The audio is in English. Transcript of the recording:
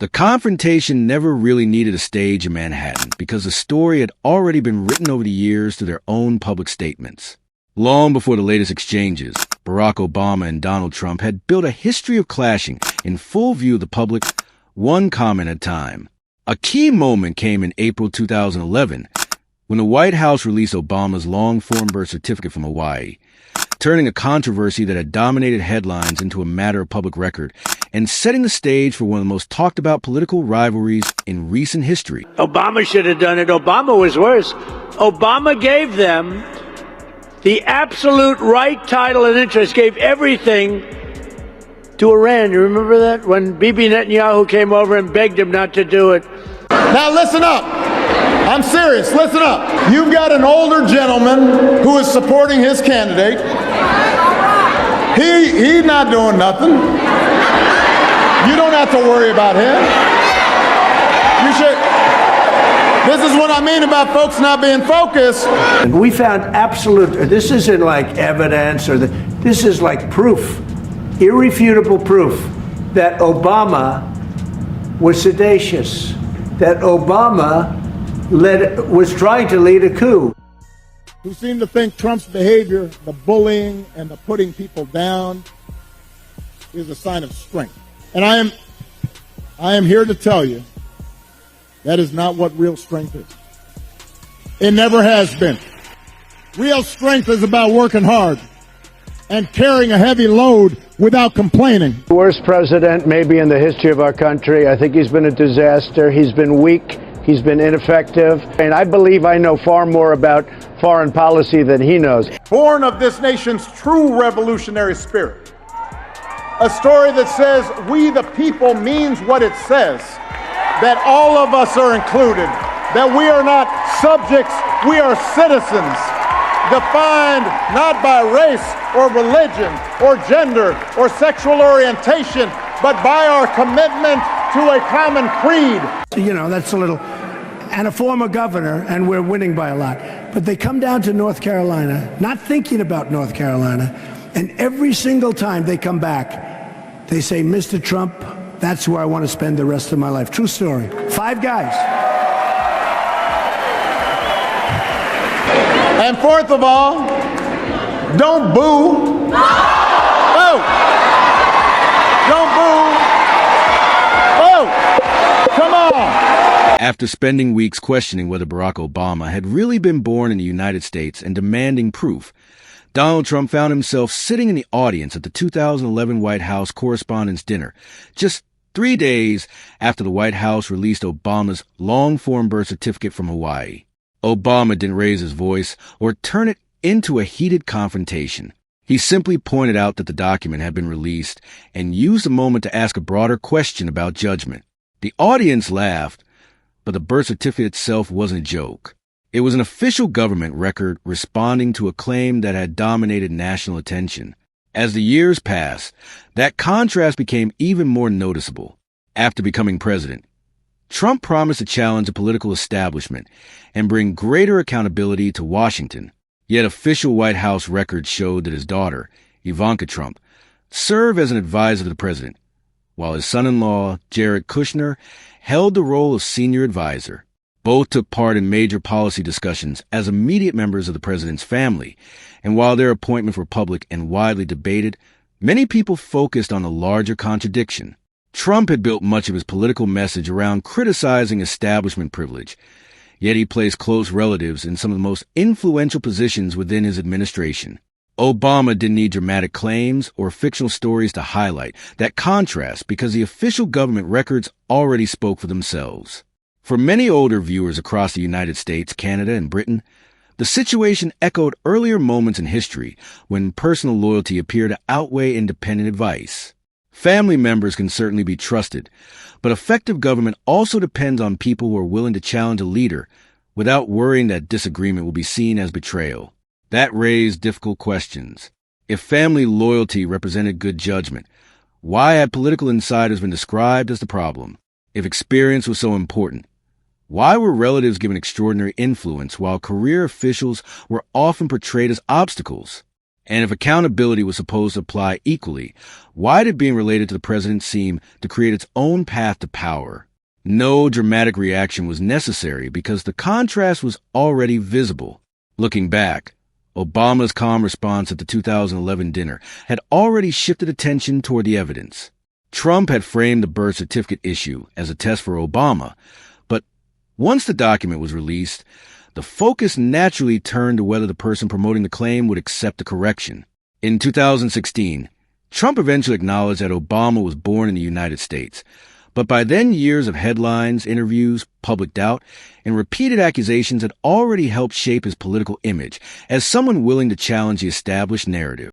The confrontation never really needed a stage in Manhattan because the story had already been written over the years through their own public statements. Long before the latest exchanges, Barack Obama and Donald Trump had built a history of clashing in full view of the public, one comment at a time. A key moment came in April 2011 when the White House released Obama's long-form birth certificate from Hawaii, turning a controversy that had dominated headlines into a matter of public record and setting the stage for one of the most talked-about political rivalries in recent history. Obama should have done it. Obama was worse. Obama gave them the absolute right title and interest, gave everything to Iran. You remember that? When Bibi Netanyahu came over and begged him not to do it. Now listen up. I'm serious. Listen up. You've got an older gentleman who is supporting his candidate. He's not doing nothing. You don't have to worry about him. You should. This is what I mean about folks not being focused. We found absolute, this isn't like evidence or this is like proof, irrefutable proof that Obama was seditious, that Obama was trying to lead a coup. Who seem to think Trump's behavior, the bullying and the putting people down, is a sign of strength. And I am here to tell you that is not what real strength is. It never has been. Real strength is about working hard and carrying a heavy load without complaining. The worst president maybe in the history of our country. I think he's been a disaster. He's been weak. He's been ineffective. And I believe I know far more about foreign policy than he knows. Born of this nation's true revolutionary spirit. A story that says we the people means what it says. That all of us are included. That we are not subjects, we are citizens. Defined not by race or religion or gender or sexual orientation, but by our commitment to a common creed. You know, that's a little, and a former governor, and we're winning by a lot. But they come down to North Carolina, not thinking about North Carolina, and every single time they come back, they say, Mr. Trump, that's where I want to spend the rest of my life. True story. 5 guys. And fourth of all, don't boo. Oh! Don't boo. Oh! Come on! After spending weeks questioning whether Barack Obama had really been born in the United States and demanding proof, Donald Trump found himself sitting in the audience at the 2011 White House Correspondents' Dinner, just 3 days after the White House released Obama's long-form birth certificate from Hawaii. Obama didn't raise his voice or turn it into a heated confrontation. He simply pointed out that the document had been released and used the moment to ask a broader question about judgment. The audience laughed, but the birth certificate itself wasn't a joke. It was an official government record responding to a claim that had dominated national attention. As the years passed, that contrast became even more noticeable. After becoming president, Trump promised to challenge the political establishment and bring greater accountability to Washington. Yet official White House records showed that his daughter, Ivanka Trump, served as an advisor to the president, while his son-in-law, Jared Kushner, held the role of senior advisor. Both took part in major policy discussions as immediate members of the president's family, and while their appointments were public and widely debated, many people focused on the larger contradiction. Trump had built much of his political message around criticizing establishment privilege, yet he placed close relatives in some of the most influential positions within his administration. Obama didn't need dramatic claims or fictional stories to highlight that contrast because the official government records already spoke for themselves. For many older viewers across the United States, Canada, and Britain, the situation echoed earlier moments in history when personal loyalty appeared to outweigh independent advice. Family members can certainly be trusted, but effective government also depends on people who are willing to challenge a leader without worrying that disagreement will be seen as betrayal. That raised difficult questions. If family loyalty represented good judgment, why had political insiders been described as the problem? If experience was so important, why were relatives given extraordinary influence while career officials were often portrayed as obstacles? And if accountability was supposed to apply equally, why did being related to the president seem to create its own path to power? No dramatic reaction was necessary because the contrast was already visible. Looking back, Obama's calm response at the 2011 dinner had already shifted attention toward the evidence. Trump had framed the birth certificate issue as a test for Obama, but once the document was released, the focus naturally turned to whether the person promoting the claim would accept the correction. In 2016, Trump eventually acknowledged that Obama was born in the United States, but by then years of headlines, interviews, public doubt, and repeated accusations had already helped shape his political image as someone willing to challenge the established narrative.